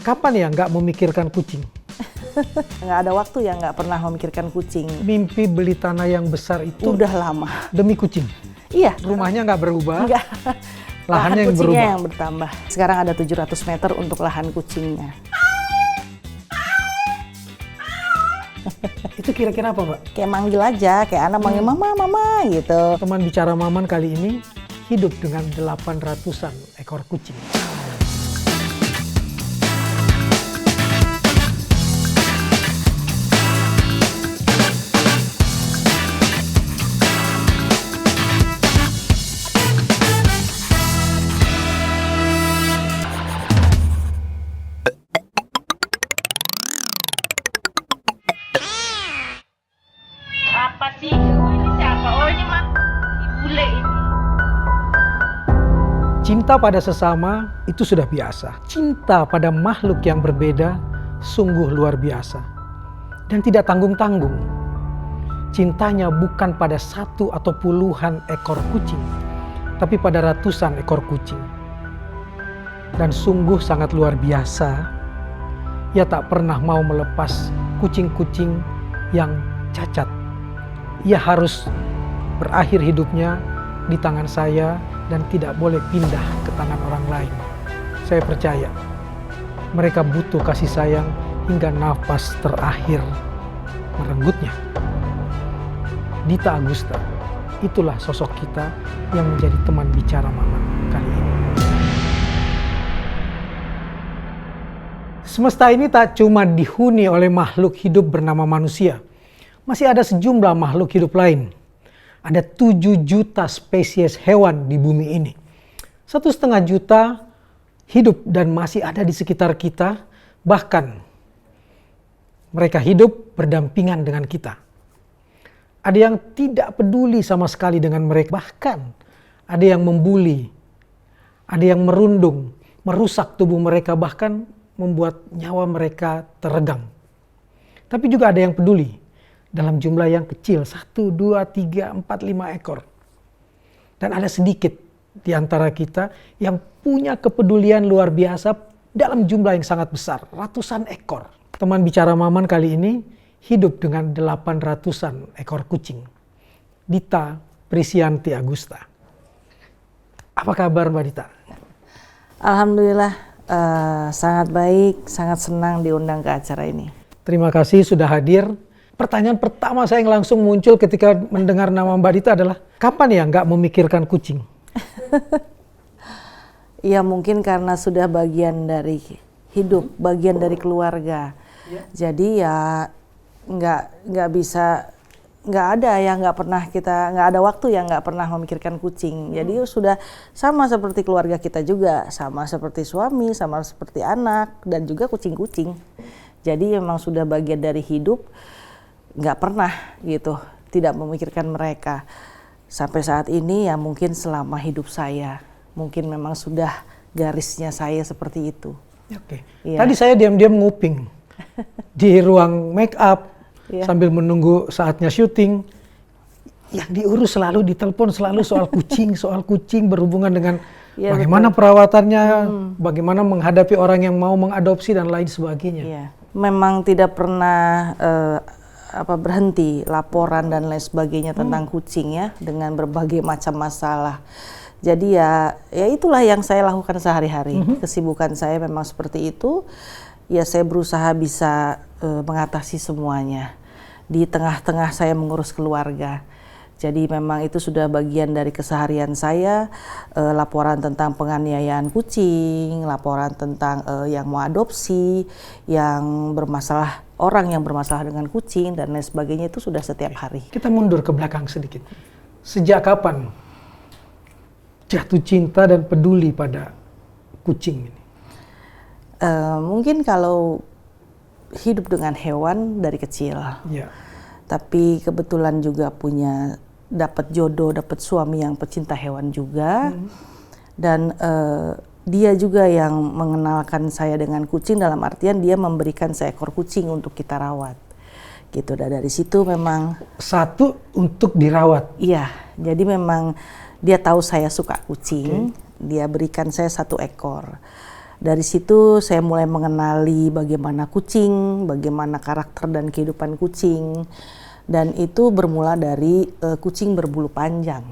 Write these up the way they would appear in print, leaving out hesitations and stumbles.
Kapan ya nggak memikirkan kucing? Nggak ada waktu ya nggak pernah memikirkan kucing. Mimpi beli tanah yang besar itu Udah lama. demi kucing. Iya. Rumahnya nggak berubah, Enggak. lahannya yang kucingnya berubah. yang bertambah. Sekarang ada 700 meter untuk lahan kucingnya. Itu kira-kira apa, Mbak? Kayak manggil aja, kayak anak manggil mama, mama gitu. Teman bicara Maman kali ini hidup dengan 800-an ekor kucing. Apa sih? Oh, ini siapa? Oh, ini mah si bule ini. Cinta pada sesama itu sudah biasa. Cinta pada makhluk yang berbeda sungguh luar biasa. Dan tidak tanggung-tanggung. Cintanya bukan pada satu atau puluhan ekor kucing, tapi pada ratusan ekor kucing. Dan sungguh sangat luar biasa. Ia tak pernah mau melepas kucing-kucing yang cacat. Ia harus berakhir hidupnya di tangan saya dan tidak boleh pindah ke tangan orang lain. Saya percaya mereka butuh kasih sayang hingga nafas terakhir merenggutnya. Dita Agusta, itulah sosok kita yang menjadi teman bicara Maman kali ini. Semesta ini tak cuma dihuni oleh makhluk hidup bernama manusia. Masih ada sejumlah makhluk hidup lain. Ada 7 juta spesies hewan di bumi ini. 1,5 juta hidup dan masih ada di sekitar kita. Bahkan mereka hidup berdampingan dengan kita. Ada yang tidak peduli sama sekali dengan mereka. Bahkan ada yang membuli. Ada yang merundung, merusak tubuh mereka, bahkan membuat nyawa mereka teregang. Tapi juga ada yang peduli dalam jumlah yang kecil, 1, 2, 3, 4, 5 ekor. Dan ada sedikit di antara kita yang punya kepedulian luar biasa dalam jumlah yang sangat besar, ratusan ekor. Teman bicara Maman kali ini hidup dengan 800-an ekor kucing. Dita Prisyanti Agusta. Apa kabar Mbak Dita? Alhamdulillah sangat baik, sangat senang diundang ke acara ini. Terima kasih sudah hadir. Pertanyaan pertama saya yang langsung muncul ketika mendengar nama Mbak Dita adalah, kapan ya nggak memikirkan kucing? Ya mungkin karena sudah bagian dari hidup, bagian dari keluarga. Jadi ya nggak bisa, nggak ada waktu yang nggak pernah memikirkan kucing. Jadi sudah sama seperti keluarga kita juga, sama seperti suami, sama seperti anak, dan juga kucing-kucing. Jadi memang sudah bagian dari hidup. Nggak pernah gitu, tidak memikirkan mereka. Sampai saat ini ya mungkin selama hidup saya, mungkin memang sudah garisnya saya seperti itu. Oke. Iya. Tadi saya diam-diam nguping di ruang make up Iya. sambil menunggu saatnya syuting. Yang diurus selalu, ditelepon selalu soal kucing berhubungan dengan Iya, bagaimana betul. perawatannya, bagaimana menghadapi orang yang mau mengadopsi dan lain sebagainya. Iya. Memang tidak pernah berhenti laporan dan lain sebagainya tentang kucing ya, dengan berbagai macam masalah. Jadi ya itulah yang saya lakukan sehari-hari. Kesibukan saya memang seperti itu. Ya saya berusaha bisa mengatasi semuanya di tengah-tengah saya mengurus keluarga. Jadi memang itu sudah bagian dari keseharian saya, laporan tentang penganiayaan kucing, laporan tentang yang mau adopsi, yang bermasalah, orang yang bermasalah dengan kucing dan lain sebagainya, itu sudah setiap hari. Kita mundur ke belakang sedikit. Sejak kapan jatuh cinta dan peduli pada kucing ini? Mungkin kalau hidup dengan hewan dari kecil, Ya. tapi kebetulan juga dapat jodoh, dapat suami yang pecinta hewan juga, dan dia juga yang mengenalkan saya dengan kucing, dalam artian dia memberikan seekor kucing untuk kita rawat. Gitu, dan dari situ memang Satu untuk dirawat. iya, jadi memang dia tahu saya suka kucing, dia berikan saya 1 ekor. Dari situ saya mulai mengenali bagaimana kucing, bagaimana karakter dan kehidupan kucing. Dan itu bermula dari kucing berbulu panjang.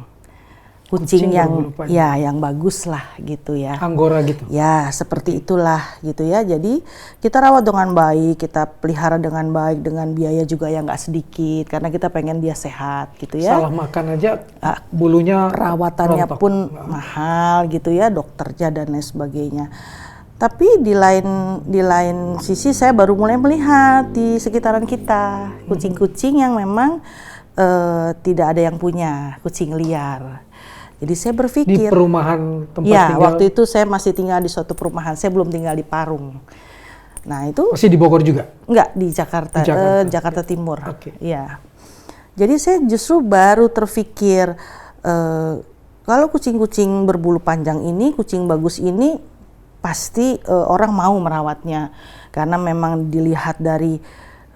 Kucing yang yang bagus lah gitu ya. Anggora gitu. Ya, seperti itulah gitu ya. Jadi kita rawat dengan baik, kita pelihara dengan baik, dengan biaya juga yang nggak sedikit karena kita pengen dia sehat gitu ya. Salah makan aja bulunya perawatannya rontok. pun mahal gitu ya, dokternya dan lain sebagainya. Tapi di lain sisi saya baru mulai melihat di sekitaran kita kucing-kucing yang memang tidak ada yang punya, kucing liar. Jadi saya berpikir di perumahan tempat ya, tinggal. waktu itu saya masih tinggal di suatu perumahan, saya belum tinggal di Parung. Nah itu masih di Bogor juga? Enggak, di Jakarta, Jakarta Timur. Ya. Jadi saya justru baru terpikir kalau kucing-kucing berbulu panjang ini, kucing bagus ini pasti orang mau merawatnya karena memang dilihat dari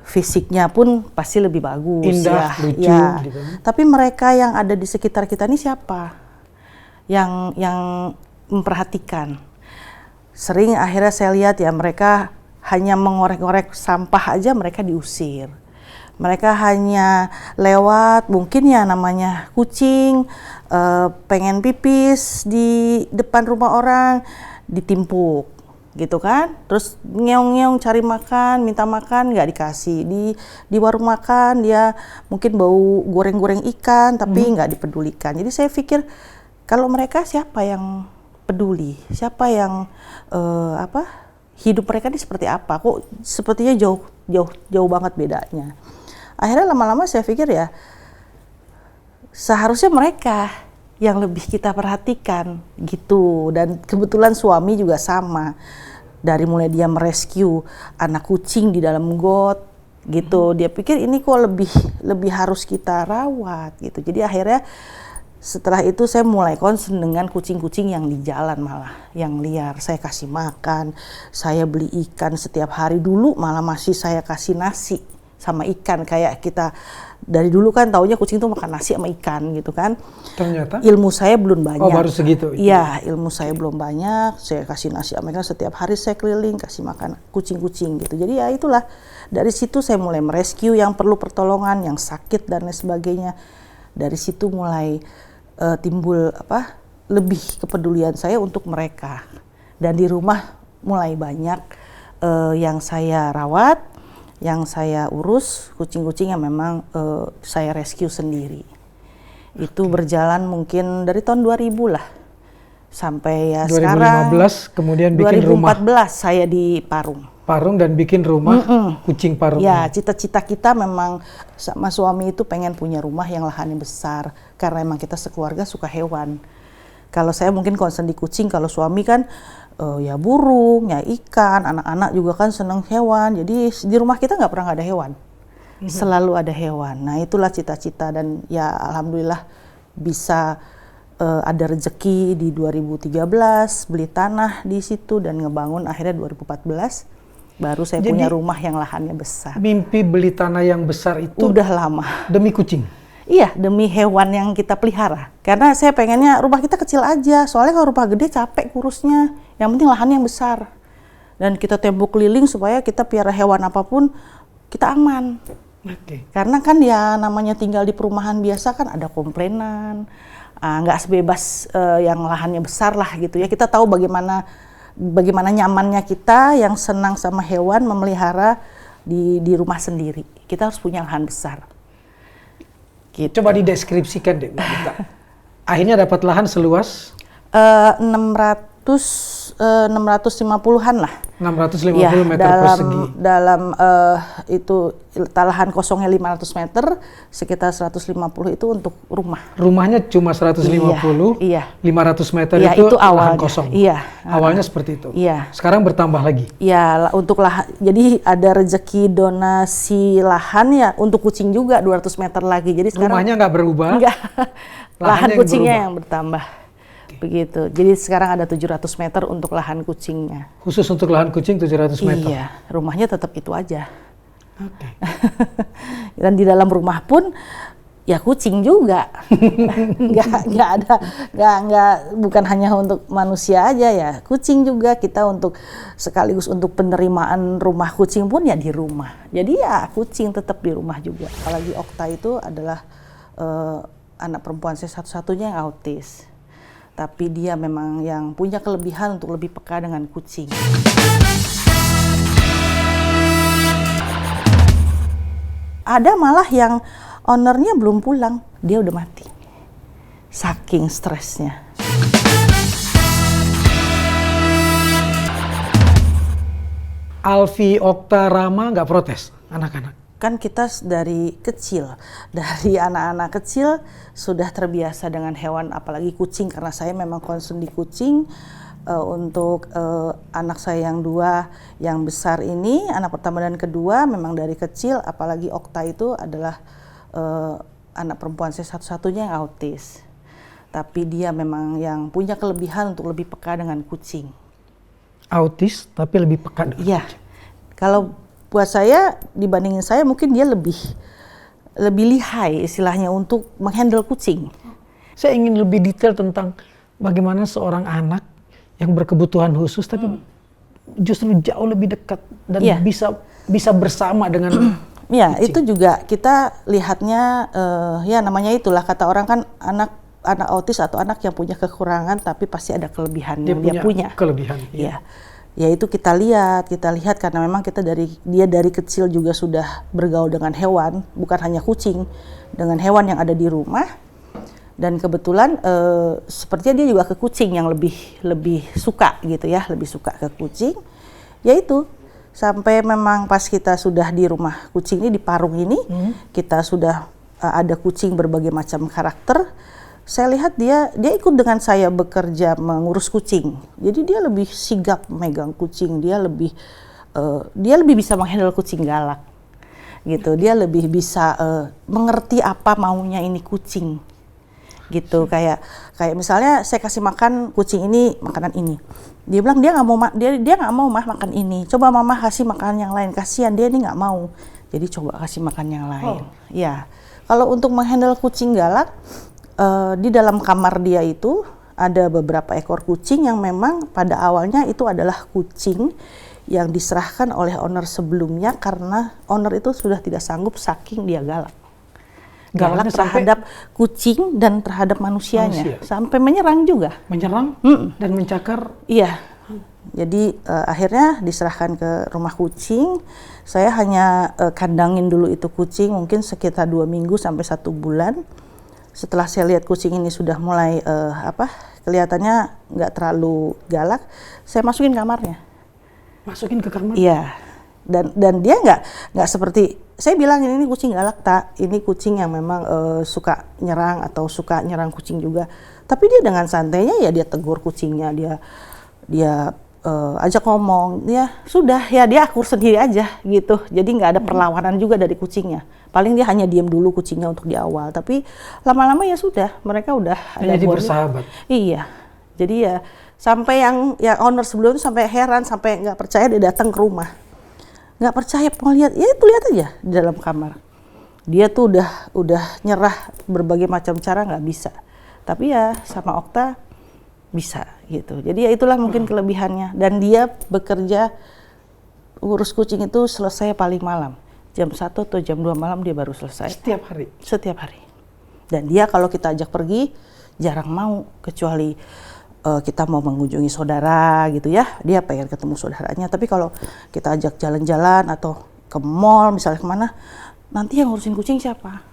fisiknya pun pasti lebih bagus, indah, lucu, ya. Gitu. Tapi mereka yang ada di sekitar kita ini siapa? Yang memperhatikan. Sering akhirnya saya lihat ya mereka hanya mengorek-orek sampah aja mereka diusir. Mereka hanya lewat, mungkin ya namanya kucing, pengen pipis di depan rumah orang, ditimpuk gitu kan, terus ngeong-ngeong cari makan, minta makan nggak dikasih, di warung makan dia mungkin bau goreng-goreng ikan tapi nggak dipedulikan. Jadi saya pikir kalau mereka siapa yang peduli, siapa yang hidup mereka ini seperti apa, kok sepertinya jauh banget bedanya. Akhirnya lama-lama saya pikir ya seharusnya mereka yang lebih kita perhatikan gitu. Dan kebetulan suami juga sama, dari mulai dia merescue anak kucing di dalam got gitu, dia pikir ini kok lebih harus kita rawat gitu. Jadi akhirnya setelah itu saya mulai concern dengan kucing-kucing yang di jalan, malah yang liar. Saya kasih makan, saya beli ikan setiap hari. Dulu malah masih saya kasih nasi sama ikan, kayak kita dari dulu kan taunya kucing tuh makan nasi sama ikan gitu kan. Ternyata ilmu saya belum banyak. Oh, baru segitu. Iya, ilmu saya belum banyak. Saya kasih nasi sama ikan setiap hari, saya keliling kasih makan kucing-kucing gitu. Jadi ya itulah, dari situ saya mulai merescue yang perlu pertolongan, yang sakit dan lain sebagainya. Dari situ mulai timbul lebih kepedulian saya untuk mereka. Dan di rumah mulai banyak yang saya rawat, yang saya urus, kucing-kucing yang memang saya rescue sendiri. Itu berjalan mungkin dari tahun 2000 lah sampai ya 2015, sekarang. kemudian bikin 2014 rumah saya di Parung dan bikin rumah kucing Parung. Ya, cita-cita kita memang sama suami itu pengen punya rumah yang lahannya besar karena emang kita sekeluarga suka hewan. Kalau saya mungkin concern di kucing, kalau suami kan ya burung, ya ikan, anak-anak juga kan seneng hewan. Jadi di rumah kita nggak pernah nggak ada hewan, selalu ada hewan. Nah itulah cita-cita, dan ya alhamdulillah bisa ada rezeki di 2013 beli tanah di situ dan ngebangun. Akhirnya 2014 baru saya Jadi, punya rumah yang lahannya besar. Mimpi beli tanah yang besar itu Udah lama. demi kucing. Iya, demi hewan yang kita pelihara. Karena saya pengennya rumah kita kecil aja. Soalnya kalau rumah gede capek kurusnya. Yang penting lahan yang besar. Dan kita tembok keliling supaya kita piara hewan apapun kita aman. Karena kan ya namanya tinggal di perumahan biasa kan ada komplainan. Nggak sebebas yang lahannya besar lah gitu ya. Kita tahu bagaimana nyamannya kita yang senang sama hewan memelihara di rumah sendiri. Kita harus punya lahan besar. Gitu. Coba dideskripsikan deh, Mbak. Akhirnya dapat lahan seluas 650-an lah. 650 Ya, meter persegi. Dalam itu lahan kosongnya 500 meter, sekitar 150 itu untuk rumah. Rumahnya cuma 150, Iya. 500 meter Iya, itu itu lahan awalnya. kosong. Iya. Awalnya seperti itu. Iya. Sekarang bertambah lagi. Ya, untuk lahan, jadi ada rezeki donasi lahan ya untuk kucing juga 200 meter lagi. Jadi sekarang Rumahnya nggak berubah. enggak. Lahan yang kucingnya berubah. yang bertambah. Begitu. Jadi sekarang ada 700 meter untuk lahan kucingnya. Khusus untuk lahan kucing 700 meter. Iya, rumahnya tetap itu aja. Oke. Dan di dalam rumah pun Ya kucing juga, nggak ada, bukan hanya untuk manusia aja ya, kucing juga kita untuk sekaligus untuk penerimaan rumah kucing pun ya di rumah. Jadi ya kucing tetap di rumah juga. Apalagi Okta itu adalah anak perempuan saya satu-satunya yang autis, tapi dia memang yang punya kelebihan untuk lebih peka dengan kucing. Ada malah yang ownernya belum pulang, dia udah mati. Saking stresnya. Alfi, Okta, Rama nggak protes anak-anak? Kan kita dari kecil, dari anak-anak kecil sudah terbiasa dengan hewan, apalagi kucing, karena saya memang concern di kucing. Untuk anak saya yang dua, yang besar ini, anak pertama dan kedua memang dari kecil, apalagi Okta itu adalah anak perempuan saya satu-satunya yang autis. Tapi dia memang yang punya kelebihan untuk lebih peka dengan kucing. Autis tapi lebih peka dengan Iya. kucing. Kalau buat saya, dibandingin saya mungkin dia lebih lihai istilahnya untuk menghandle kucing. Saya ingin lebih detail tentang bagaimana seorang anak yang berkebutuhan khusus tapi justru jauh lebih dekat dan bisa bersama dengan ya kucing. Itu juga kita lihatnya ya namanya itulah kata orang kan anak autis atau anak yang punya kekurangan tapi pasti ada kelebihan yang dia punya. Kelebihan. Ya. Ya itu kita lihat karena memang dia dari kecil juga sudah bergaul dengan hewan, bukan hanya kucing, dengan hewan yang ada di rumah. Dan kebetulan sepertinya dia juga ke kucing yang lebih suka gitu ya, lebih suka ke kucing. Yaitu sampai memang pas kita sudah di rumah kucing ini di Parung ini, kita sudah ada kucing berbagai macam karakter. Saya lihat dia ikut dengan saya bekerja mengurus kucing. Jadi dia lebih sigap megang kucing, dia lebih bisa menghandle kucing galak. Gitu. Dia lebih bisa mengerti apa maunya ini kucing. Gitu kayak misalnya saya kasih makan kucing ini makanan ini, dia bilang dia nggak mau makan ini, coba mama kasih makanan yang lain, kasihan dia ini nggak mau, jadi coba kasih makan yang lain. Ya kalau untuk menghandle kucing galak, di dalam kamar dia itu ada beberapa ekor kucing yang memang pada awalnya itu adalah kucing yang diserahkan oleh owner sebelumnya karena owner itu sudah tidak sanggup saking dia galak terhadap kucing dan terhadap manusianya. Sampai menyerang juga. Menyerang dan mencakar. Iya. Jadi akhirnya diserahkan ke rumah kucing. Saya hanya kandangin dulu itu kucing mungkin sekitar 2 minggu sampai 1 bulan. Setelah saya lihat kucing ini sudah mulai kelihatannya nggak terlalu galak, saya masukin kamarnya. Masukin ke kamar? Iya. Dan dia nggak seperti saya bilang ini kucing galak tak, ini kucing yang memang suka nyerang atau suka nyerang kucing juga. Tapi dia dengan santainya ya dia tegur kucingnya, dia ajak ngomong, ya sudah ya dia akur sendiri aja gitu. Jadi nggak ada perlawanan juga dari kucingnya. Paling dia hanya diam dulu kucingnya untuk di awal, tapi lama-lama ya sudah mereka udah ada jadi bersahabat. Iya. Jadi ya sampai yang owner sebelum itu sampai heran, sampai nggak percaya dia datang ke rumah. Nggak percaya mau lihat, ya itu lihat aja di dalam kamar. Dia tuh udah nyerah berbagai macam cara nggak bisa. Tapi ya sama Okta bisa gitu. Jadi ya itulah mungkin kelebihannya. Dan dia bekerja urus kucing itu selesai paling malam. Jam 1 atau jam 2 malam dia baru selesai. Setiap hari? Setiap hari. Dan dia kalau kita ajak pergi jarang mau, kecuali kita mau mengunjungi saudara gitu ya, dia pengen ketemu saudaranya. Tapi kalau kita ajak jalan-jalan atau ke mall misalnya kemana, nanti yang ngurusin kucing siapa?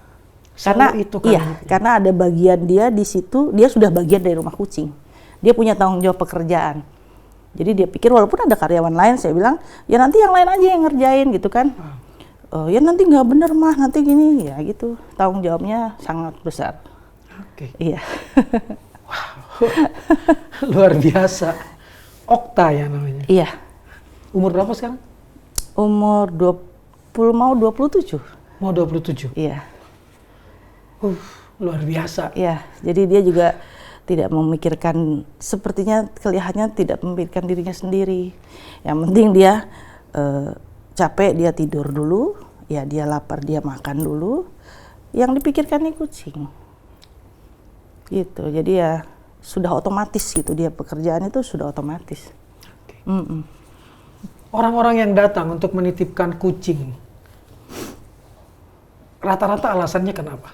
Karena ada bagian dia di situ, dia sudah bagian dari rumah kucing. Dia punya tanggung jawab pekerjaan. Jadi dia pikir walaupun ada karyawan lain, saya bilang ya nanti yang lain aja yang ngerjain gitu kan. Ya nanti nggak bener mah, nanti gini ya gitu. Tanggung jawabnya sangat besar. Oke. Iya. Wow. Luar biasa. Okta ya namanya. Iya. Umur berapa sekarang? Umur 20 mau 27. Mau 27. Iya. Luar biasa. Iya, jadi dia juga tidak memikirkan, sepertinya kelihatannya tidak memikirkan dirinya sendiri. Yang penting dia capek, dia tidur dulu, ya dia lapar, dia makan dulu. yang dipikirkan nih kucing. Gitu. Jadi ya sudah otomatis gitu, dia pekerjaan itu sudah otomatis. Orang-orang yang datang untuk menitipkan kucing, rata-rata alasannya kenapa?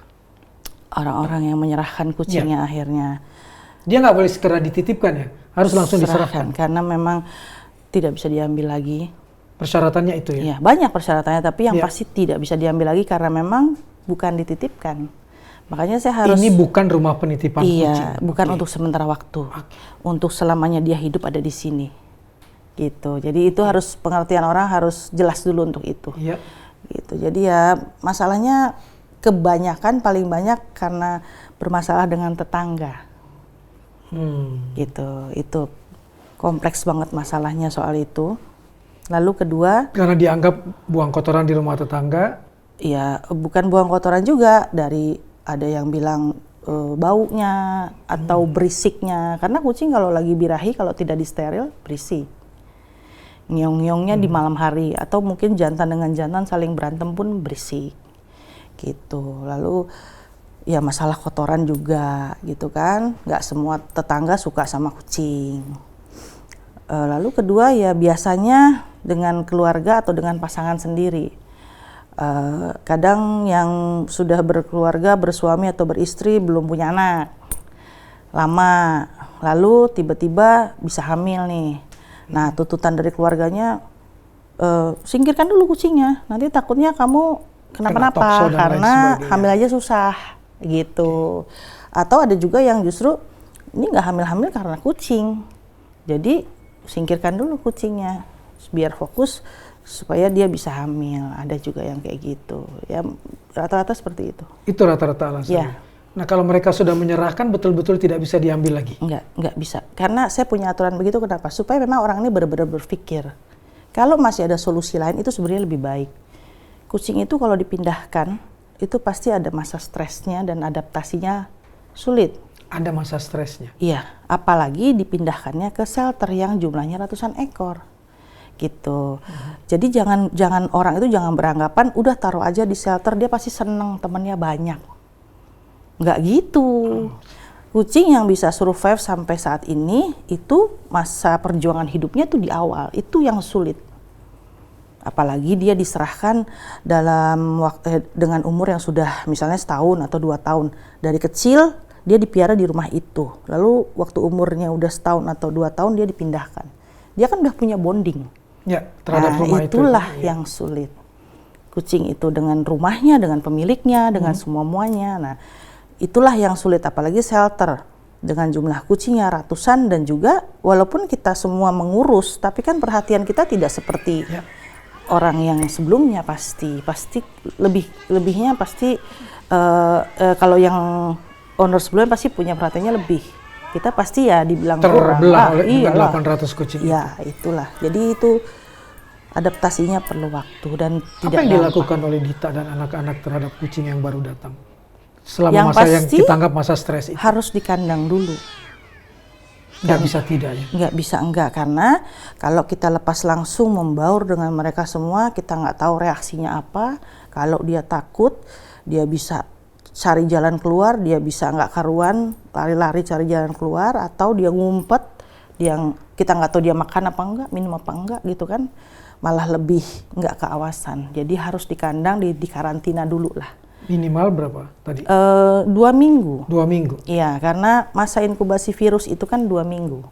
Orang-orang yang menyerahkan kucingnya akhirnya. Dia nggak boleh segera dititipkan ya? Harus langsung diserahkan? Karena memang tidak bisa diambil lagi. Persyaratannya itu ya? Iya, banyak persyaratannya, tapi yang pasti tidak bisa diambil lagi karena memang bukan dititipkan. Makanya saya harus... Ini bukan rumah penitipan kucing? Iya, bukan untuk sementara waktu. Untuk selamanya dia hidup ada di sini. Gitu. Jadi itu harus, pengertian orang harus jelas dulu untuk itu. Iya. Gitu. Jadi ya masalahnya kebanyakan, paling banyak karena bermasalah dengan tetangga. Gitu. Itu kompleks banget masalahnya soal itu. Lalu kedua, karena dianggap buang kotoran di rumah tetangga? ya bukan buang kotoran juga, dari ada yang bilang baunya atau berisiknya. Karena kucing kalau lagi birahi, kalau tidak disteril, berisik. Ngiong-ngiongnya di malam hari, atau mungkin jantan dengan jantan saling berantem pun berisik. Gitu. Lalu ya masalah kotoran juga gitu kan. Nggak semua tetangga suka sama kucing. Lalu kedua ya biasanya dengan keluarga atau dengan pasangan sendiri. Kadang yang sudah berkeluarga, bersuami atau beristri belum punya anak lama, lalu tiba-tiba bisa hamil nih. Nah tuntutan dari keluarganya, singkirkan dulu kucingnya, nanti takutnya kamu kenapa-napa karena hamil aja susah gitu. Atau ada juga yang justru ini nggak hamil-hamil karena kucing, jadi singkirkan dulu kucingnya biar fokus supaya dia bisa hamil. Ada juga yang kayak gitu. Ya rata-rata seperti itu. Itu rata-rata alasannya. Ya. Nah kalau mereka sudah menyerahkan betul-betul tidak bisa diambil lagi? Enggak bisa. Karena saya punya aturan begitu, kenapa? Supaya memang orang ini benar-benar berpikir. Kalau masih ada solusi lain itu sebenarnya lebih baik. Kucing itu kalau dipindahkan itu pasti ada masa stresnya dan adaptasinya sulit. Ada masa stresnya? Iya, apalagi dipindahkannya ke shelter yang jumlahnya ratusan ekor. Gitu. Jadi jangan orang itu jangan beranggapan udah taruh aja di shelter dia pasti seneng temennya banyak. Nggak gitu. Kucing yang bisa survive sampai saat ini itu masa perjuangan hidupnya tuh di awal, itu yang sulit. Apalagi dia diserahkan dalam waktu dengan umur yang sudah misalnya setahun atau 2 tahun. Dari kecil dia dipiara di rumah itu. Lalu waktu umurnya udah setahun atau 2 tahun dia dipindahkan. Dia kan udah punya bonding. Ya, terhadap rumah itulah itu. Yang sulit. Kucing itu dengan rumahnya, dengan pemiliknya, dengan semuanya. Nah, itulah yang sulit, apalagi shelter dengan jumlah kucingnya ratusan dan juga walaupun kita semua mengurus, tapi kan perhatian kita tidak seperti orang yang sebelumnya pasti lebihnya pasti kalau yang owner sebelumnya pasti punya perhatiannya lebih. Kita pasti ya dibilang terbelah oleh 800 kucing. Ya, itulah. Jadi itu adaptasinya perlu waktu dan tidak. Apa yang dilakukan oleh Dita dan anak-anak terhadap kucing yang baru datang? Selama yang masa yang kita anggap masa stres itu. Harus dikandang dulu. Nggak bisa tidak ya? Nggak bisa enggak, karena kalau kita lepas langsung membaur dengan mereka semua, kita nggak tahu reaksinya apa. Kalau dia takut, dia bisa cari jalan keluar, dia bisa nggak karuan, lari-lari cari jalan keluar, atau dia ngumpet, kita nggak tahu dia makan apa enggak, minum apa enggak gitu kan, malah lebih nggak keawasan. Jadi harus dikandang, di karantina dulu lah. Minimal berapa tadi? 2 minggu. 2 minggu? Iya, karena masa inkubasi virus itu kan 2 minggu.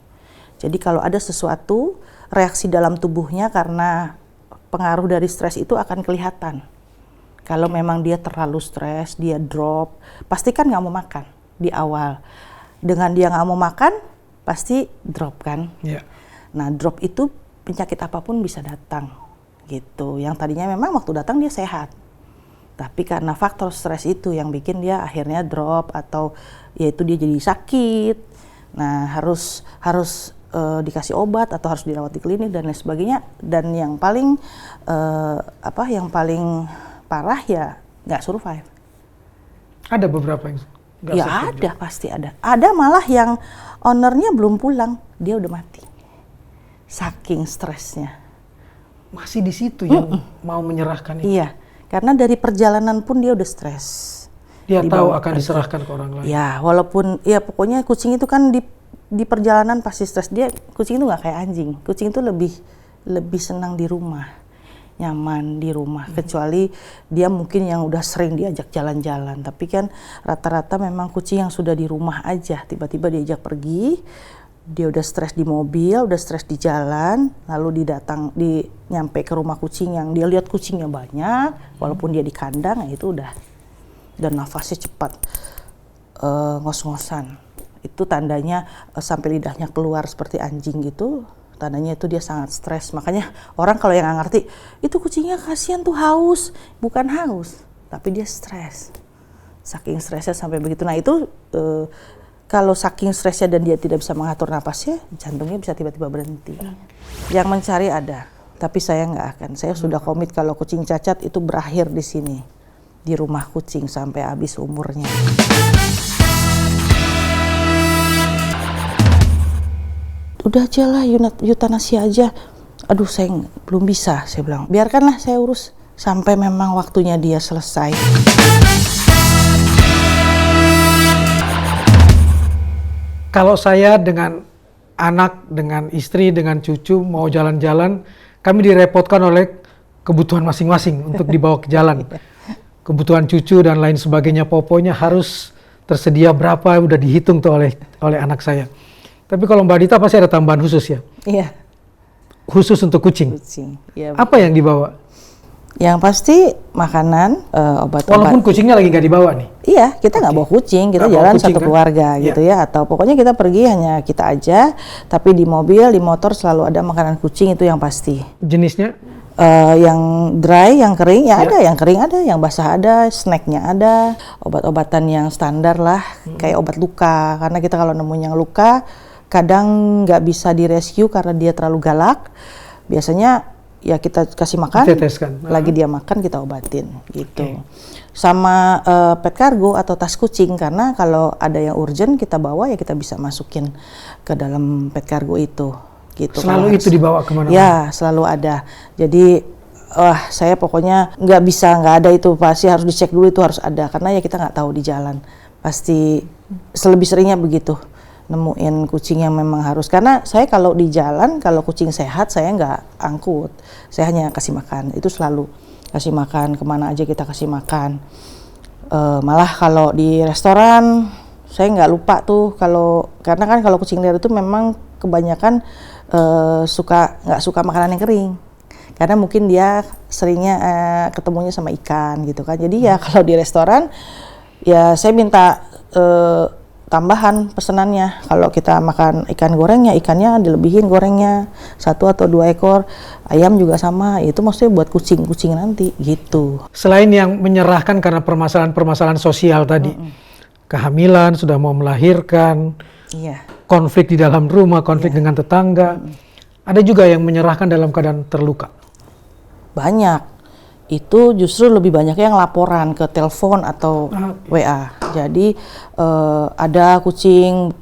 Jadi kalau ada sesuatu, reaksi dalam tubuhnya karena pengaruh dari stres itu akan kelihatan. Kalau memang dia terlalu stres, dia drop, pasti kan nggak mau makan di awal. Dengan dia nggak mau makan, pasti drop kan. Yeah. Nah drop itu penyakit apapun bisa datang gitu. Yang tadinya memang waktu datang dia sehat. Tapi karena faktor stres itu yang bikin dia akhirnya drop atau yaitu dia jadi sakit. Nah harus dikasih obat atau harus dirawat di klinik dan lain sebagainya. Dan yang paling parah ya nggak survive. Ada beberapa yang nggak ya survive. Ada, pasti ada. Ada malah yang ownernya belum pulang, dia udah mati. Saking stresnya. Masih di situ yang mau menyerahkan itu? Iya, karena dari perjalanan pun dia udah stres. Dia tahu dibawa akan pergi. diserahkan ke orang lain. Ya, walaupun ya pokoknya kucing itu kan di perjalanan pasti stres. Kucing itu nggak kayak anjing. Kucing itu lebih senang di rumah, nyaman di rumah. Kecuali dia mungkin yang udah sering diajak jalan-jalan. Tapi kan rata-rata memang kucing yang sudah di rumah aja, tiba-tiba diajak pergi, dia udah stres di mobil, udah stres di jalan, lalu nyampe ke rumah kucing yang dia lihat kucingnya banyak, walaupun dia di kandang, ya itu udah, dan nafasnya cepat, ngos-ngosan. Itu tandanya sampai lidahnya keluar seperti anjing gitu, tandanya itu dia sangat stres. Makanya orang kalau yang nggak ngerti, itu kucingnya kasihan tuh haus, bukan haus, tapi dia stres. Saking stresnya sampai begitu. Nah itu kalau saking stresnya dan dia tidak bisa mengatur napasnya, jantungnya bisa tiba-tiba berhenti. Yang mencari ada, tapi saya nggak akan. Saya sudah komit kalau kucing cacat itu berakhir di sini, di rumah kucing sampai habis umurnya. Udah aja lah, euthanasia aja. Aduh, saya belum bisa, saya bilang. Biarkanlah saya urus sampai memang waktunya dia selesai. Kalau saya dengan anak, dengan istri, dengan cucu mau jalan-jalan, kami direpotkan oleh kebutuhan masing-masing untuk dibawa ke jalan. Kebutuhan cucu dan lain sebagainya, pokoknya harus tersedia berapa, udah dihitung tuh oleh anak saya. Tapi kalau Mbak Dita pasti ada tambahan khusus ya? Iya. Khusus untuk kucing. Ya, apa yang dibawa? Yang pasti makanan, obat-obat. Walaupun kucingnya lagi nggak dibawa nih? Iya, kita nggak bawa kucing, kita Nggak jalan bawa kucing, satu kan? keluarga gitu ya. Atau pokoknya kita pergi hanya kita aja, tapi di mobil, di motor selalu ada makanan kucing, itu yang pasti. Jenisnya? Yang dry, yang kering, ya ada, yang kering ada, yang basah ada, snacknya ada, obat-obatan yang standar lah, kayak obat luka. Karena kita kalau nemuin yang luka, kadang nggak bisa direscue karena dia terlalu galak. Biasanya ya kita kasih makan, Diteteskan. lagi dia makan kita obatin gitu. Sama pet cargo atau tas kucing, karena kalau ada yang urgent kita bawa ya kita bisa masukin ke dalam pet cargo itu. Gitu. Selalu itu dibawa kemana-mana? Ya, selalu ada. Jadi saya pokoknya nggak ada itu, pasti harus dicek dulu, itu harus ada, karena ya kita nggak tahu di jalan. Pasti lebih seringnya begitu, nemuin kucing yang memang harus. Karena saya kalau di jalan, kalau kucing sehat saya nggak angkut, saya hanya kasih makan. Itu selalu kasih makan, kemana aja kita kasih makan. Malah kalau di restoran saya nggak lupa tuh, karena kan kalau kucing liar itu memang kebanyakan nggak suka makanan yang kering, karena mungkin dia seringnya ketemunya sama ikan gitu kan. Jadi ya kalau di restoran ya saya minta tambahan pesenannya. Kalau kita makan ikan goreng ya ikannya dilebihin gorengnya 1 atau 2 ekor. Ayam juga sama, itu maksudnya buat kucing-kucing nanti gitu. Selain yang menyerahkan karena permasalahan-permasalahan sosial tadi, kehamilan, sudah mau melahirkan, Iya. konflik di dalam rumah, konflik dengan tetangga, ada juga yang menyerahkan dalam keadaan terluka. Banyak. Itu justru lebih banyak yang laporan ke telepon atau WA. Jadi ada kucing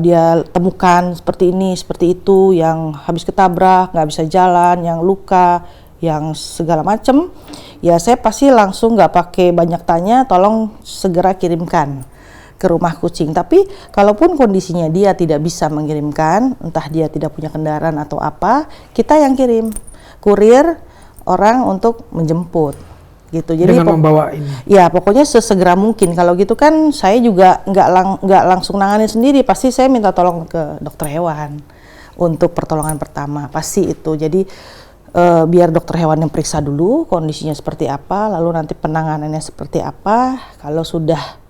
dia temukan seperti ini, seperti itu, yang habis ketabrak, nggak bisa jalan, yang luka, yang segala macem. Ya saya pasti langsung nggak pakai banyak tanya, tolong segera kirimkan ke rumah kucing. Tapi kalaupun kondisinya dia tidak bisa mengirimkan, entah dia tidak punya kendaraan atau apa, kita yang kirim. Kurir, orang untuk menjemput gitu. Jadi dengan membawa ini. Ya pokoknya sesegera mungkin. Kalau gitu kan saya juga nggak langsung nanganin sendiri, pasti saya minta tolong ke dokter hewan untuk pertolongan pertama, pasti itu. Jadi biar dokter hewan yang periksa dulu kondisinya seperti apa, lalu nanti penanganannya seperti apa. Kalau sudah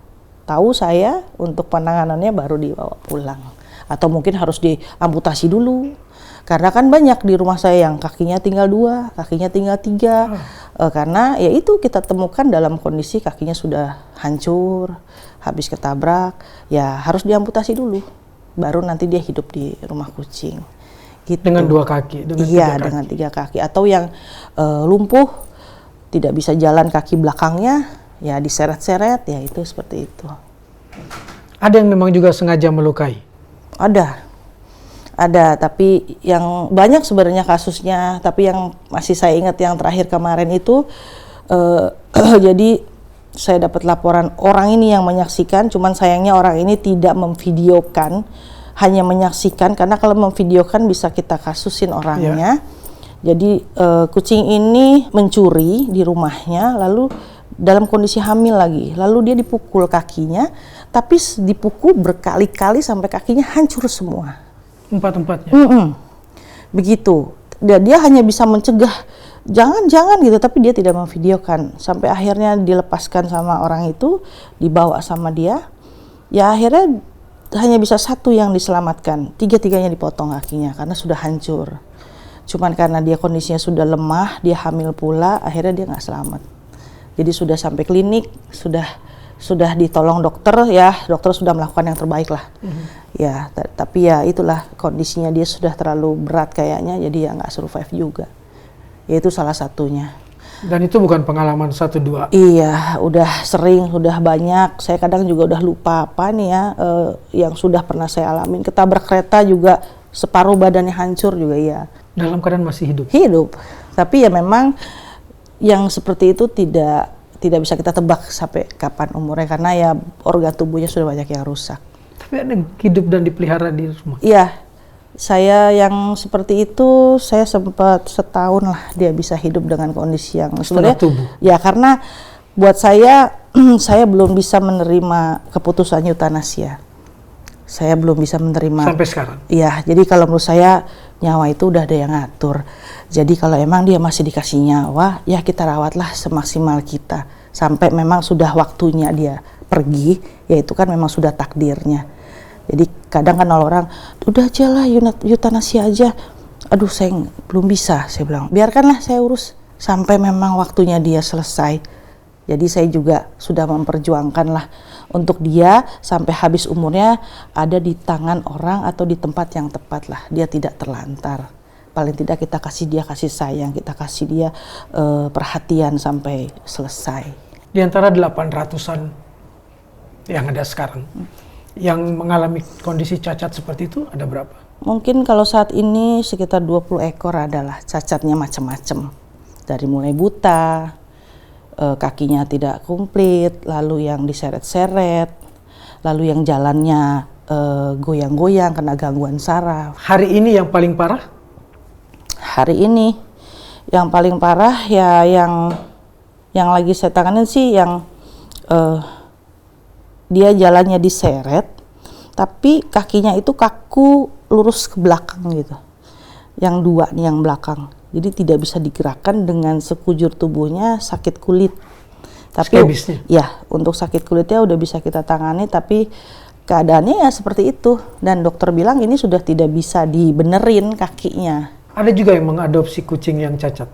tahu saya untuk penanganannya baru dibawa pulang, atau mungkin harus diamputasi dulu. Karena kan banyak di rumah saya yang kakinya tinggal 2, kakinya tinggal 3. Karena ya itu kita temukan dalam kondisi kakinya sudah hancur, habis ketabrak, ya harus diamputasi dulu. Baru nanti dia hidup di rumah kucing. Gitu. Dengan 2 kaki? Iya, dengan 3 kaki. Atau yang lumpuh, tidak bisa jalan kaki belakangnya, ya diseret-seret, ya itu seperti itu. Ada yang memang juga sengaja melukai? Ada, tapi yang banyak sebenarnya kasusnya, tapi yang masih saya ingat yang terakhir kemarin itu, jadi saya dapat laporan orang ini yang menyaksikan, cuman sayangnya orang ini tidak memvideokan, hanya menyaksikan, karena kalau memvideokan bisa kita kasusin orangnya. Jadi kucing ini mencuri di rumahnya, lalu dalam kondisi hamil lagi, lalu dia dipukul kakinya, tapi dipukul berkali-kali sampai kakinya hancur semua. Empat-empatnya. Begitu. Dia hanya bisa mencegah, jangan gitu, tapi dia tidak memvideokan. Sampai akhirnya dilepaskan sama orang itu, dibawa sama dia. Ya akhirnya hanya bisa satu yang diselamatkan, tiga-tiganya dipotong kakinya karena sudah hancur. Cuman karena dia kondisinya sudah lemah, dia hamil pula, akhirnya dia nggak selamat. Jadi sudah sampai klinik, sudah ditolong dokter, ya dokter sudah melakukan yang terbaik lah. Ya, tapi ya itulah kondisinya, dia sudah terlalu berat kayaknya, jadi ya nggak survive juga. Ya itu salah satunya. Dan itu bukan pengalaman 1-2. Iya, udah sering, udah banyak. Saya kadang juga udah lupa apa nih ya, yang sudah pernah saya alamin. Ketabrak kereta juga, separuh badannya hancur juga ya. Dalam keadaan masih hidup? Hidup, tapi ya memang yang seperti itu tidak bisa kita tebak sampai kapan umurnya, karena ya organ tubuhnya sudah banyak yang rusak. Tapi ada yang hidup dan dipelihara di rumah? Iya, saya yang seperti itu, saya sempat setahun lah dia bisa hidup dengan kondisi yang setengah tubuh? Ya karena buat saya, saya belum bisa menerima keputusan eutanasia. Saya belum bisa menerima. Sampai sekarang? Iya, jadi kalau menurut saya nyawa itu udah ada yang ngatur. Jadi kalau emang dia masih dikasih nyawa, ya kita rawatlah semaksimal kita. Sampai memang sudah waktunya dia pergi, ya itu kan memang sudah takdirnya. Jadi kadang kan orang, udah aja lah eutanasia aja. Aduh saya belum bisa, saya bilang. Biarkanlah saya urus sampai memang waktunya dia selesai. Jadi saya juga sudah memperjuangkan lah untuk dia sampai habis umurnya ada di tangan orang atau di tempat yang tepat lah. Dia tidak terlantar. Paling tidak kita kasih dia kasih sayang, kita kasih dia perhatian sampai selesai. Di antara 800-an yang ada sekarang, yang mengalami kondisi cacat seperti itu ada berapa? Mungkin kalau saat ini sekitar 20 ekor adalah cacatnya macam-macam. Dari mulai buta, kakinya tidak komplit, lalu yang diseret-seret, lalu yang jalannya goyang-goyang kena gangguan saraf. Hari ini yang paling parah? Hari ini yang paling parah ya yang lagi saya tanganin sih yang dia jalannya diseret, tapi kakinya itu kaku lurus ke belakang gitu. Yang dua nih yang belakang. Jadi tidak bisa digerakkan, dengan sekujur tubuhnya sakit kulit. Tapi skabisnya? Ya, untuk sakit kulitnya udah bisa kita tangani, tapi keadaannya ya seperti itu. Dan dokter bilang ini sudah tidak bisa dibenerin kakinya. Ada juga yang mengadopsi kucing yang cacat?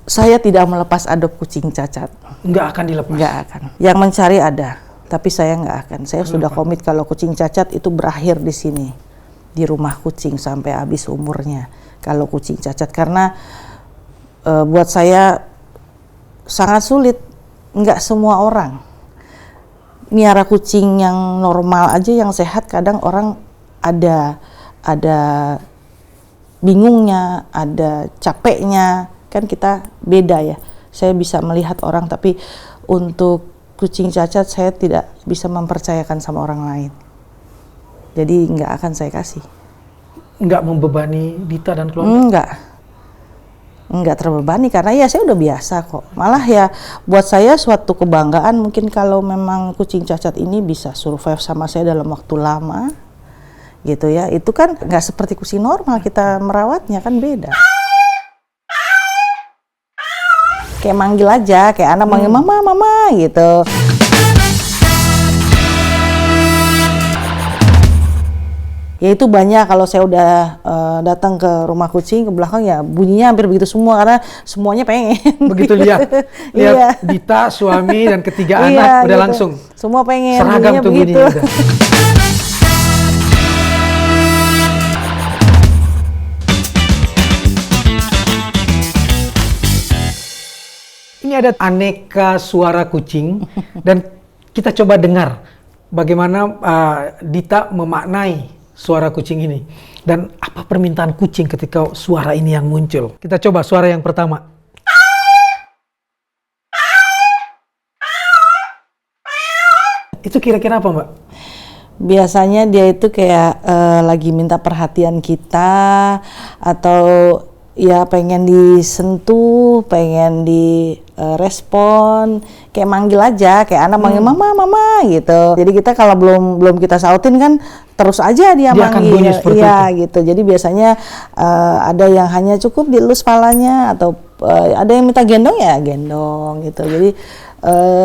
Saya tidak melepas adop kucing cacat. Nggak akan dilepas? Nggak akan. Yang mencari ada, tapi saya nggak akan. Saya sudah komit kalau kucing cacat itu berakhir di sini, di rumah kucing sampai habis umurnya. Kalau kucing cacat, karena buat saya sangat sulit. Nggak semua orang miara kucing yang normal aja, yang sehat, kadang orang ada bingungnya, ada capeknya, kan kita beda ya. Saya bisa melihat orang, tapi untuk kucing cacat saya tidak bisa mempercayakan sama orang lain. Jadi nggak akan saya kasih. Nggak membebani Dita dan keluarga? Nggak terbebani, karena ya saya udah biasa kok. Malah ya buat saya suatu kebanggaan mungkin kalau memang kucing cacat ini bisa survive sama saya dalam waktu lama gitu ya. Itu kan nggak seperti kucing normal, kita merawatnya kan beda. Kayak manggil aja, kayak anak manggil mama, mama gitu. Ya itu banyak, kalau saya udah datang ke rumah kucing ke belakang ya bunyinya hampir begitu semua, karena semuanya pengen. Begitu lihat Iya. Dita, suami dan ketiga anak udah gitu. langsung semua pengen, seragam tuh begitu. bunyinya udah. Ini ada aneka suara kucing dan kita coba dengar bagaimana Dita memaknai suara kucing ini dan apa permintaan kucing ketika suara ini yang muncul. Kita coba suara yang pertama. Itu kira-kira apa, Mbak? Biasanya dia itu kayak lagi minta perhatian kita, atau ya pengen disentuh, pengen direspon, kayak manggil aja, kayak anak manggil mama, mama gitu. Jadi kita kalau belum kita sautin kan terus aja dia Dia akan bunyi manggil, seperti iya itu. gitu. Jadi biasanya ada yang hanya cukup dielus palanya, atau ada yang minta gendong ya gendong gitu. Jadi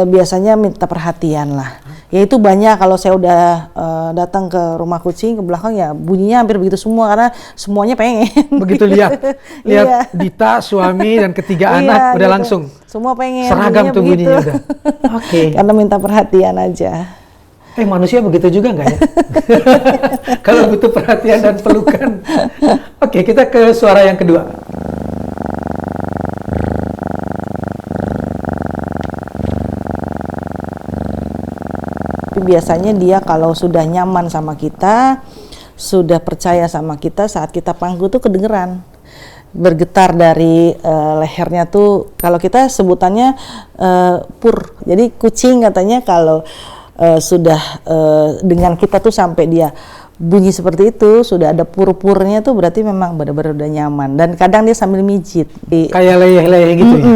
biasanya minta perhatian lah. Ya itu banyak kalau saya udah datang ke rumah kucing ke belakang ya bunyinya hampir begitu semua karena semuanya pengen. Begitu lihat Iya. Dita, suami dan ketiga Iya, anak udah gitu. langsung Semua pengen. seragam tuh begitu. bunyinya udah. Oke. Karena minta perhatian aja. Manusia begitu juga nggak ya? Kalau butuh perhatian dan pelukan. Oke, kita ke suara yang kedua. Tapi biasanya dia kalau sudah nyaman sama kita, sudah percaya sama kita, saat kita panggil tuh kedengeran. Bergetar dari lehernya tuh, kalau kita sebutannya pur. Jadi kucing katanya kalau sudah dengan kita tuh sampai dia bunyi seperti itu, sudah ada pur-purnya tuh berarti memang benar-benar udah nyaman. Dan kadang dia sambil mijit. Kayak leyeh-leyeh gitu ya?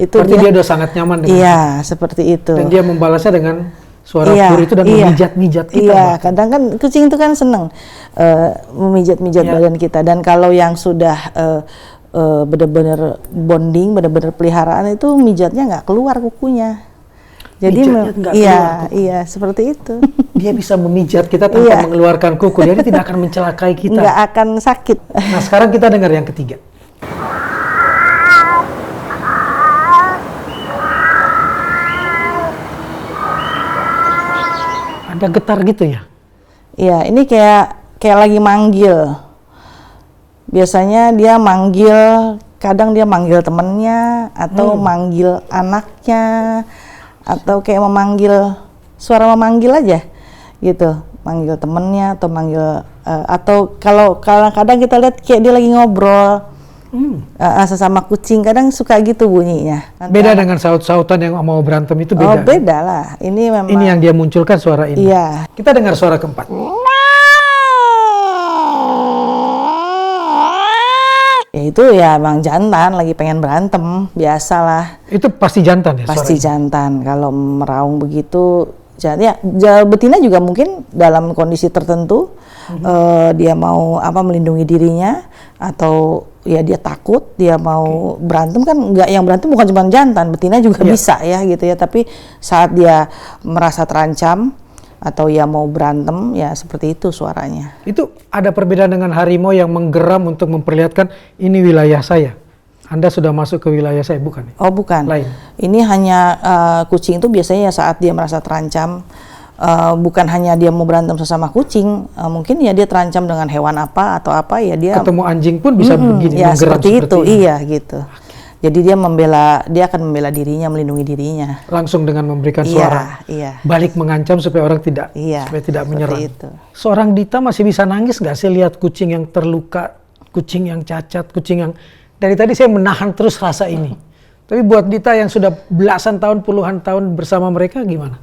Itu berarti dia udah sangat nyaman dengan iya, seperti itu. dan dia membalasnya dengan suara Iya, pur itu dan iya. memijat-mijat kita. Iya, bahkan. kadang kan kucing itu kan seneng memijat-mijat Iya. badan kita. Dan kalau yang sudah benar-benar bonding, benar-benar peliharaan itu mijatnya nggak keluar kukunya. Jadi Mijatnya nggak iya, keluar kuku. iya seperti itu. Dia bisa memijat kita tanpa Iya. mengeluarkan kuku. Jadi tidak akan mencelakai kita. Nggak akan sakit. Nah, sekarang kita dengar yang ketiga. Ada getar gitu ya? Iya, ini kayak lagi manggil. Biasanya dia manggil, kadang dia manggil temennya, atau manggil anaknya, atau kayak memanggil, suara memanggil aja, gitu. Manggil temennya, atau manggil, atau kalau kadang-kadang kita lihat kayak dia lagi ngobrol, sesama kucing, kadang suka gitu bunyinya. Beda dengan saut-sautan yang mau berantem itu Oh, beda. beda lah. Ini memang. Ini yang dia munculkan suara ini. Iya. Kita dengar suara keempat. Ya itu ya emang jantan lagi pengen berantem, biasalah. Itu pasti jantan ya? Pasti suaranya? jantan. Kalau meraung begitu, ya betina juga mungkin dalam kondisi tertentu dia mau melindungi dirinya, atau ya dia takut, dia mau berantem kan. Nggak, yang berantem bukan cuma jantan, betina juga Iya. bisa ya gitu ya. Tapi saat dia merasa terancam atau ya mau berantem, ya seperti itu suaranya. Itu ada perbedaan dengan harimau yang menggeram untuk memperlihatkan ini wilayah saya. Anda sudah masuk ke wilayah saya, bukan? Oh bukan, Lain. ini hanya kucing itu biasanya saat dia merasa terancam, bukan hanya dia mau berantem sesama kucing, mungkin ya dia terancam dengan hewan apa atau apa ya dia Ketemu anjing pun bisa begini, ya menggeram seperti itu, ini. iya gitu. Jadi dia akan membela dirinya, melindungi dirinya. Langsung dengan memberikan suara. Iya. Balik mengancam supaya orang tidak supaya tidak seperti menyerang. itu. Seorang Dita masih bisa nangis nggak sih lihat kucing yang terluka, kucing yang cacat, kucing yang dari tadi saya menahan terus rasa ini. Tapi buat Dita yang sudah belasan tahun, puluhan tahun bersama mereka gimana?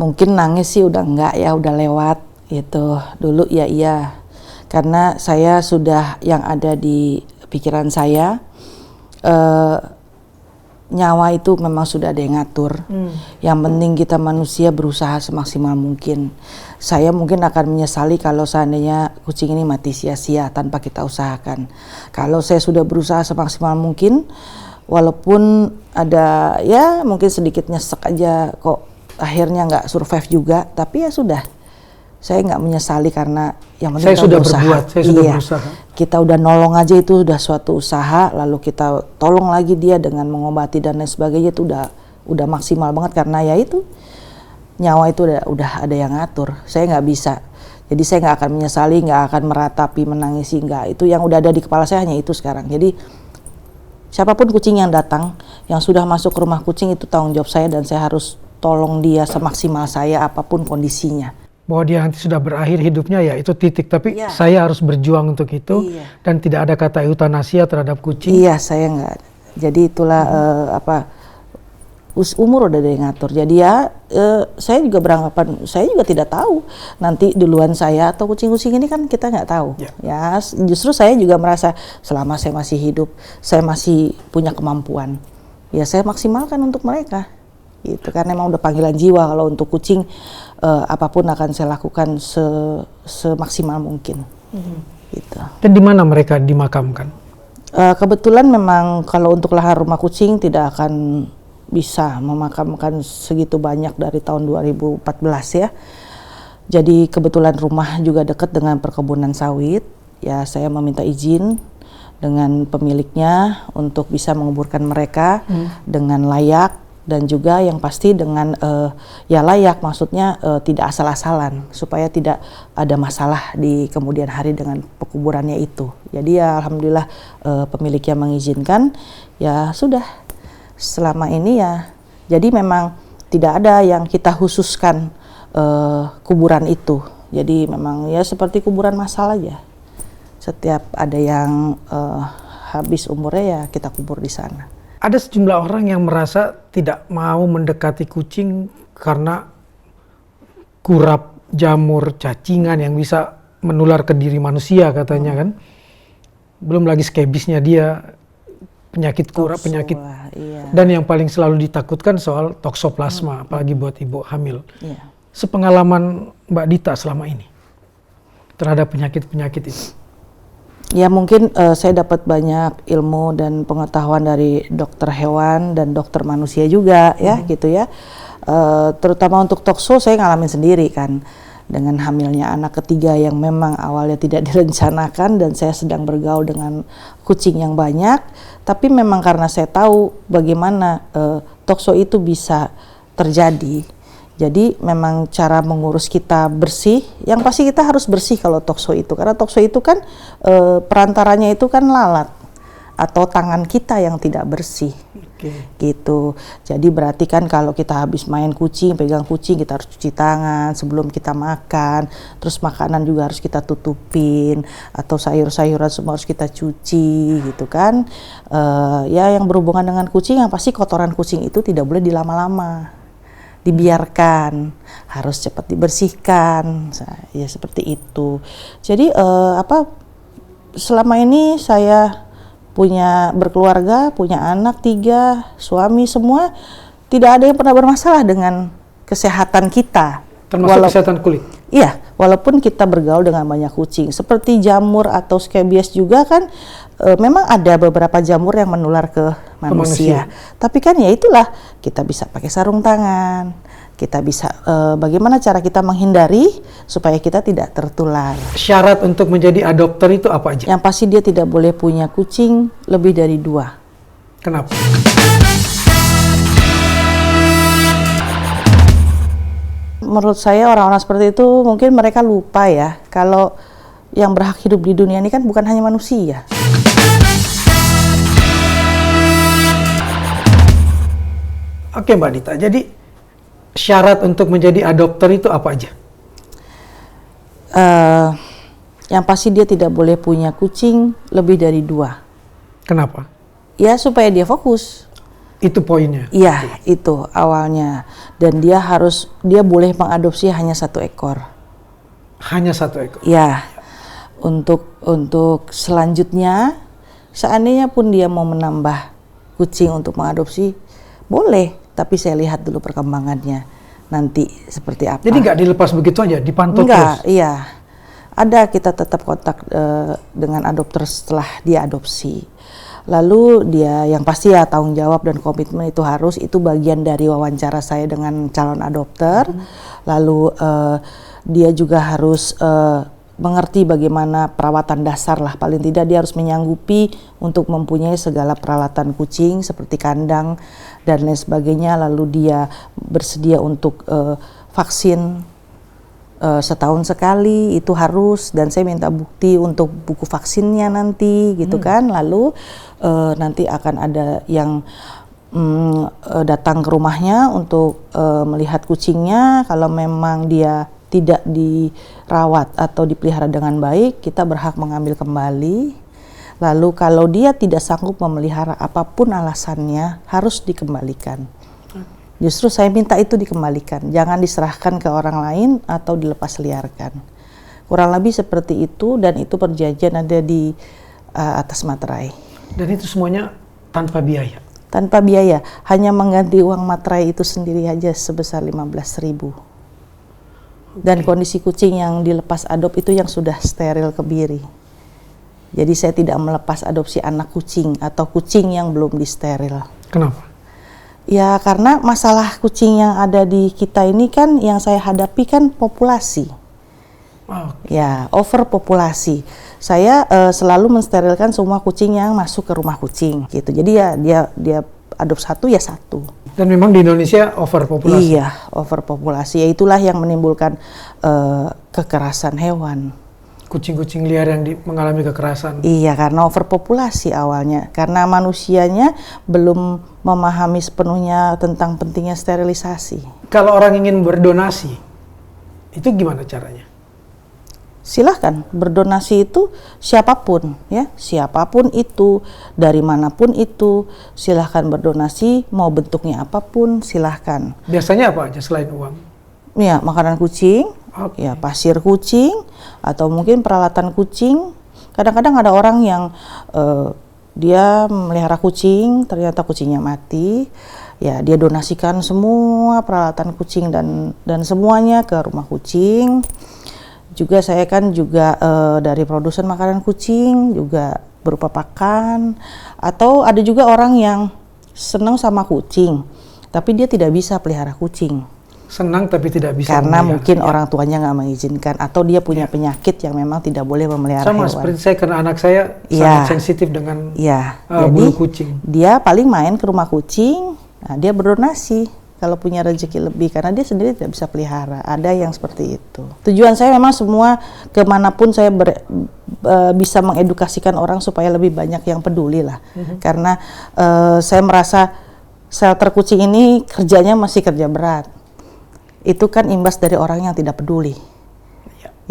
Mungkin nangis sih udah enggak ya, udah lewat gitu. Dulu ya iya. Karena saya sudah yang ada di pikiran saya, nyawa itu memang sudah ada yang ngatur. Yang penting kita manusia berusaha semaksimal mungkin. Saya mungkin akan menyesali kalau seandainya kucing ini mati sia-sia tanpa kita usahakan. Kalau saya sudah berusaha semaksimal mungkin, walaupun ada ya mungkin sedikit nyesek aja kok akhirnya nggak survive juga, tapi ya sudah. Saya nggak menyesali karena yang penting Saya kita sudah berusaha. berbuat, saya sudah Iya. berusaha. Kita udah nolong aja itu udah suatu usaha, lalu kita tolong lagi dia dengan mengobati dan lain sebagainya, itu udah maksimal banget. Karena ya itu nyawa itu udah ada yang ngatur. Saya nggak bisa, jadi saya nggak akan menyesali, nggak akan meratapi, menangisi, nggak. Itu yang udah ada di kepala saya hanya itu sekarang. Jadi siapapun kucing yang datang, yang sudah masuk ke rumah kucing, itu tanggung jawab saya dan saya harus tolong dia semaksimal saya apapun kondisinya. Bahwa dia nanti sudah berakhir hidupnya ya itu titik, tapi Iya. saya harus berjuang untuk itu. Iya. Dan tidak ada kata eutanasia terhadap kucing. Iya, saya nggak. Jadi itulah umur udah ada yang ngatur. Jadi ya saya juga beranggapan, saya juga tidak tahu nanti duluan saya atau kucing-kucing ini kan kita nggak tahu. Ya justru saya juga merasa selama saya masih hidup, saya masih punya kemampuan. Ya saya maksimalkan untuk mereka. Gitu, karena emang udah panggilan jiwa kalau untuk kucing apapun akan saya lakukan semaksimal mungkin. Gitu. Dan di mana mereka dimakamkan? Kebetulan memang kalau untuk lahan rumah kucing tidak akan bisa memakamkan segitu banyak dari tahun 2014 ya. Jadi kebetulan rumah juga dekat dengan perkebunan sawit. Ya saya meminta izin dengan pemiliknya untuk bisa menguburkan mereka dengan layak dan juga yang pasti dengan ya layak, maksudnya tidak asal-asalan supaya tidak ada masalah di kemudian hari dengan pekuburannya itu. Jadi ya alhamdulillah pemiliknya mengizinkan, ya sudah. Selama ini ya, jadi memang tidak ada yang kita khususkan kuburan itu. Jadi memang ya seperti kuburan massal aja. Setiap ada yang habis umurnya ya kita kubur di sana. Ada sejumlah orang yang merasa tidak mau mendekati kucing karena kurap, jamur, cacingan yang bisa menular ke diri manusia katanya kan. Belum lagi skebisnya dia, penyakit kurap, penyakit iya. Dan yang paling selalu ditakutkan soal toksoplasma, apalagi buat ibu hamil. Iya. Sepengalaman Mbak Dita selama ini terhadap penyakit-penyakit itu? Ya mungkin saya dapat banyak ilmu dan pengetahuan dari dokter hewan dan dokter manusia juga ya gitu ya. Terutama untuk tokso saya ngalamin sendiri kan. Dengan hamilnya anak ketiga yang memang awalnya tidak direncanakan dan saya sedang bergaul dengan kucing yang banyak, tapi memang karena saya tahu bagaimana tokso itu bisa terjadi, jadi memang cara mengurus kita bersih, yang pasti kita harus bersih kalau tokso itu, karena tokso itu kan perantaranya itu kan lalat atau tangan kita yang tidak bersih. Gitu. Jadi berarti kan kalau kita habis main kucing, pegang kucing, kita harus cuci tangan sebelum kita makan. Terus makanan juga harus kita tutupin, atau sayur-sayuran semua harus kita cuci gitu kan. Ya yang berhubungan dengan kucing, yang pasti kotoran kucing itu tidak boleh dilama-lama, dibiarkan, harus cepat dibersihkan. Ya seperti itu. Jadi selama ini saya berkeluarga, punya anak 3, suami semua, tidak ada yang pernah bermasalah dengan kesehatan kita. Termasuk kesehatan kulit? Iya, walaupun kita bergaul dengan banyak kucing. Seperti jamur atau scabies juga kan, memang ada beberapa jamur yang menular ke manusia. Tapi kan ya itulah, kita bisa pakai sarung tangan, kita bisa bagaimana cara kita menghindari supaya kita tidak tertular. Syarat untuk menjadi adopter itu apa aja? Yang pasti dia tidak boleh punya kucing lebih dari 2. Kenapa? Menurut saya orang-orang seperti itu mungkin mereka lupa ya, kalau yang berhak hidup di dunia ini kan bukan hanya manusia. Oke Mbak Dita, jadi syarat untuk menjadi adopter itu apa aja? Yang pasti dia tidak boleh punya kucing lebih dari 2. Kenapa? Ya supaya dia fokus. Itu poinnya? Iya, itu awalnya. Dan dia boleh mengadopsi hanya 1 ekor. Hanya 1 ekor? Ya, untuk selanjutnya, seandainya pun dia mau menambah kucing untuk mengadopsi, boleh. Tapi saya lihat dulu perkembangannya nanti seperti apa. Jadi nggak dilepas begitu aja, dipantau terus? Enggak, iya. Ada, kita tetap kontak dengan adopter setelah dia adopsi. Lalu dia yang pasti ya tanggung jawab dan komitmen itu harus, itu bagian dari wawancara saya dengan calon adopter. Lalu dia juga harus mengerti bagaimana perawatan dasar lah, paling tidak dia harus menyanggupi untuk mempunyai segala peralatan kucing seperti kandang dan lain sebagainya. Lalu dia bersedia untuk vaksin setahun sekali, itu harus, dan saya minta bukti untuk buku vaksinnya nanti gitu kan. Lalu nanti akan ada yang datang ke rumahnya untuk melihat kucingnya. Kalau memang dia tidak dirawat atau dipelihara dengan baik, kita berhak mengambil kembali. Lalu kalau dia tidak sanggup memelihara, apapun alasannya harus dikembalikan. Justru saya minta itu dikembalikan, jangan diserahkan ke orang lain atau dilepas liarkan. Kurang lebih seperti itu, dan itu perjanjian ada di atas materai. Dan itu semuanya tanpa biaya? Tanpa biaya, hanya mengganti uang materai itu sendiri aja sebesar 15.000. Dan kondisi kucing yang dilepas adop itu yang sudah steril kebiri. Jadi saya tidak melepas adopsi anak kucing atau kucing yang belum disteril. Kenapa? Ya karena masalah kucing yang ada di kita ini kan, yang saya hadapi kan populasi. Ya, overpopulasi. Saya selalu mensterilkan semua kucing yang masuk ke rumah kucing gitu. Jadi ya dia adopsi satu ya satu. Dan memang di Indonesia overpopulasi. Iya, overpopulasi. Ya itulah yang menimbulkan kekerasan hewan. Kucing-kucing liar yang mengalami kekerasan. Iya, karena overpopulasi awalnya. Karena manusianya belum memahami sepenuhnya tentang pentingnya sterilisasi. Kalau orang ingin berdonasi, itu gimana caranya? Silahkan, berdonasi itu siapapun ya, siapapun itu, dari manapun itu, silahkan berdonasi, mau bentuknya apapun silahkan. Biasanya apa aja selain uang? Ya, makanan kucing, ya pasir kucing, atau mungkin peralatan kucing. Kadang-kadang ada orang yang dia melihara kucing, ternyata kucingnya mati, ya dia donasikan semua peralatan kucing dan semuanya ke rumah kucing. Juga saya kan juga dari produsen makanan kucing juga berupa pakan, atau ada juga orang yang senang sama kucing tapi dia tidak bisa pelihara kucing. Senang tapi tidak bisa karena memelihara. mungkin orang tuanya nggak mengizinkan, atau dia punya penyakit yang memang tidak boleh memelihara sama hewan. seperti saya, karena anak saya sangat sensitif dengan bulu kucing. Dia paling main ke rumah kucing, nah dia berdonasi kalau punya rezeki lebih, karena dia sendiri tidak bisa pelihara. Ada yang seperti itu. Tujuan saya memang semua kemanapun saya bisa mengedukasikan orang supaya lebih banyak yang peduli lah. Karena saya merasa shelter kucing ini kerjanya masih kerja berat. Itu kan imbas dari orang yang tidak peduli.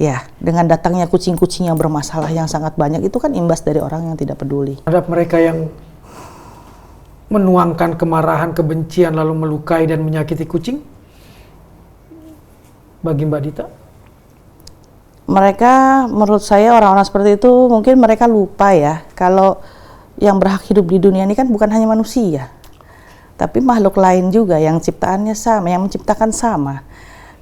Ya, dengan datangnya kucing-kucing yang bermasalah yang sangat banyak, itu kan imbas dari orang yang tidak peduli. Ada mereka yang menuangkan kemarahan, kebencian, lalu melukai dan menyakiti kucing? Bagi Mbak Dita? Mereka, menurut saya orang-orang seperti itu mungkin mereka lupa ya, kalau yang berhak hidup di dunia ini kan bukan hanya manusia, tapi makhluk lain juga yang ciptaannya sama, yang menciptakan sama.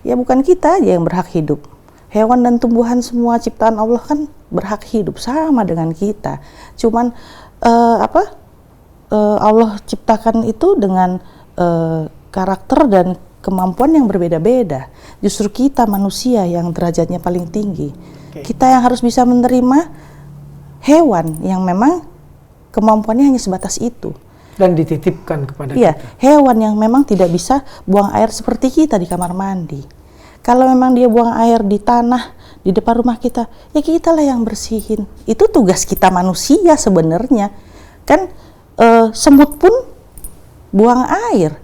Ya bukan kita aja yang berhak hidup. Hewan dan tumbuhan semua ciptaan Allah kan berhak hidup sama dengan kita. Cuman Allah ciptakan itu dengan karakter dan kemampuan yang berbeda-beda. Justru kita manusia yang derajatnya paling tinggi. Kita yang harus bisa menerima hewan yang memang kemampuannya hanya sebatas itu. Dan dititipkan kepada Iya, kita. hewan yang memang tidak bisa buang air seperti kita di kamar mandi. Kalau memang dia buang air di tanah di depan rumah kita, ya kitalah yang bersihin. Itu tugas kita manusia sebenarnya. Kan semut pun buang air.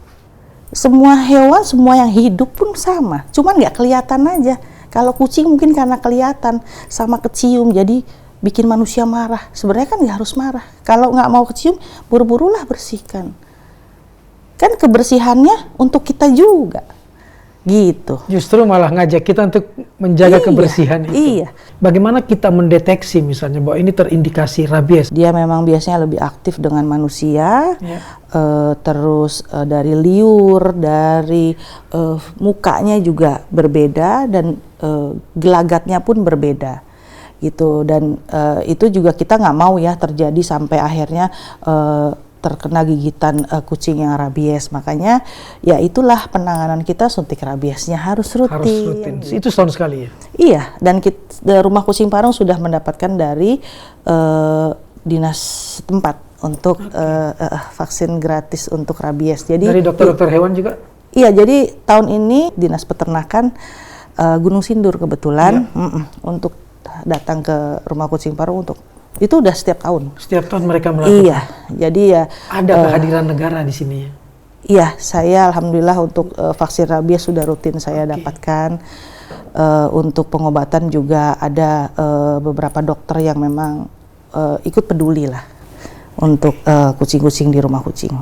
Semua hewan, semua yang hidup pun sama. Cuman nggak kelihatan aja. Kalau kucing mungkin karena kelihatan sama kecium, jadi bikin manusia marah. Sebenarnya kan nggak harus marah. Kalau nggak mau kecium, buru-burulah bersihkan. Kan kebersihannya untuk kita juga. Gitu. Justru malah ngajak kita untuk menjaga kebersihan itu. Iya. Bagaimana kita mendeteksi misalnya bahwa ini terindikasi rabies? Dia memang biasanya lebih aktif dengan manusia, terus dari liur, dari mukanya juga berbeda, dan gelagatnya pun berbeda. Gitu. Dan itu juga kita nggak mau ya terjadi sampai akhirnya terkena gigitan kucing yang rabies. Makanya ya itulah penanganan kita, suntik rabiesnya harus rutin. Harus rutin. Itu setahun sekali ya? Iya, dan Rumah Kucing Parung sudah mendapatkan dari dinas setempat untuk vaksin gratis untuk rabies. Jadi dari dokter-dokter hewan juga? Iya, jadi tahun ini Dinas Peternakan Gunung Sindur kebetulan untuk datang ke Rumah Kucing Parung untuk itu udah setiap tahun. Setiap tahun mereka melakukan. Iya, jadi ya ada kehadiran negara di sini ya. Iya, saya alhamdulillah untuk vaksin rabies sudah rutin saya dapatkan. Untuk pengobatan juga ada beberapa dokter yang memang ikut peduli lah untuk kucing-kucing di rumah kucing.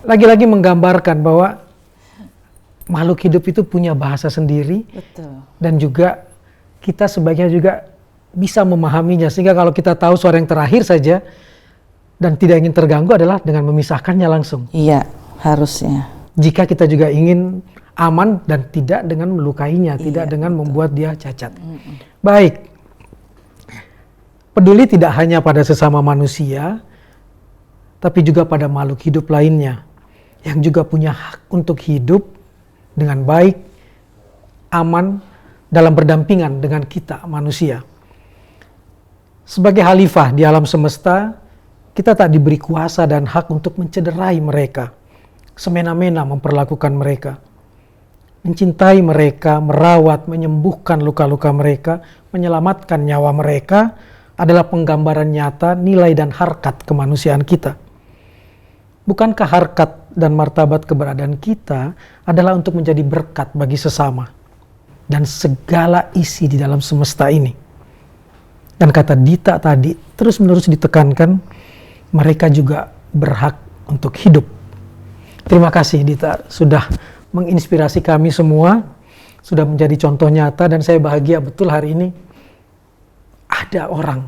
Lagi-lagi menggambarkan bahwa makhluk hidup itu punya bahasa sendiri. Betul. Dan juga kita sebaiknya juga bisa memahaminya, sehingga kalau kita tahu suara yang terakhir saja dan tidak ingin terganggu adalah dengan memisahkannya langsung. Iya, harusnya. Jika kita juga ingin aman dan tidak dengan melukainya, tidak dengan membuat dia cacat. Baik, peduli tidak hanya pada sesama manusia, tapi juga pada makhluk hidup lainnya yang juga punya hak untuk hidup dengan baik, aman, dalam berdampingan dengan kita manusia. Sebagai khalifah di alam semesta, kita tak diberi kuasa dan hak untuk mencederai mereka, semena-mena memperlakukan mereka. Mencintai mereka, merawat, menyembuhkan luka-luka mereka, menyelamatkan nyawa mereka adalah penggambaran nyata nilai dan harkat kemanusiaan kita. Bukankah harkat dan martabat keberadaan kita adalah untuk menjadi berkat bagi sesama dan segala isi di dalam semesta ini? Dan kata Dita tadi terus-menerus ditekankan, mereka juga berhak untuk hidup. Terima kasih Dita sudah menginspirasi kami semua, sudah menjadi contoh nyata, dan saya bahagia betul hari ini ada orang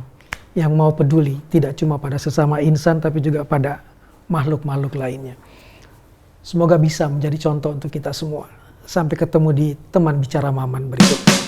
yang mau peduli tidak cuma pada sesama insan tapi juga pada makhluk-makhluk lainnya. Semoga bisa menjadi contoh untuk kita semua. Sampai ketemu di teman bicara Maman berikutnya.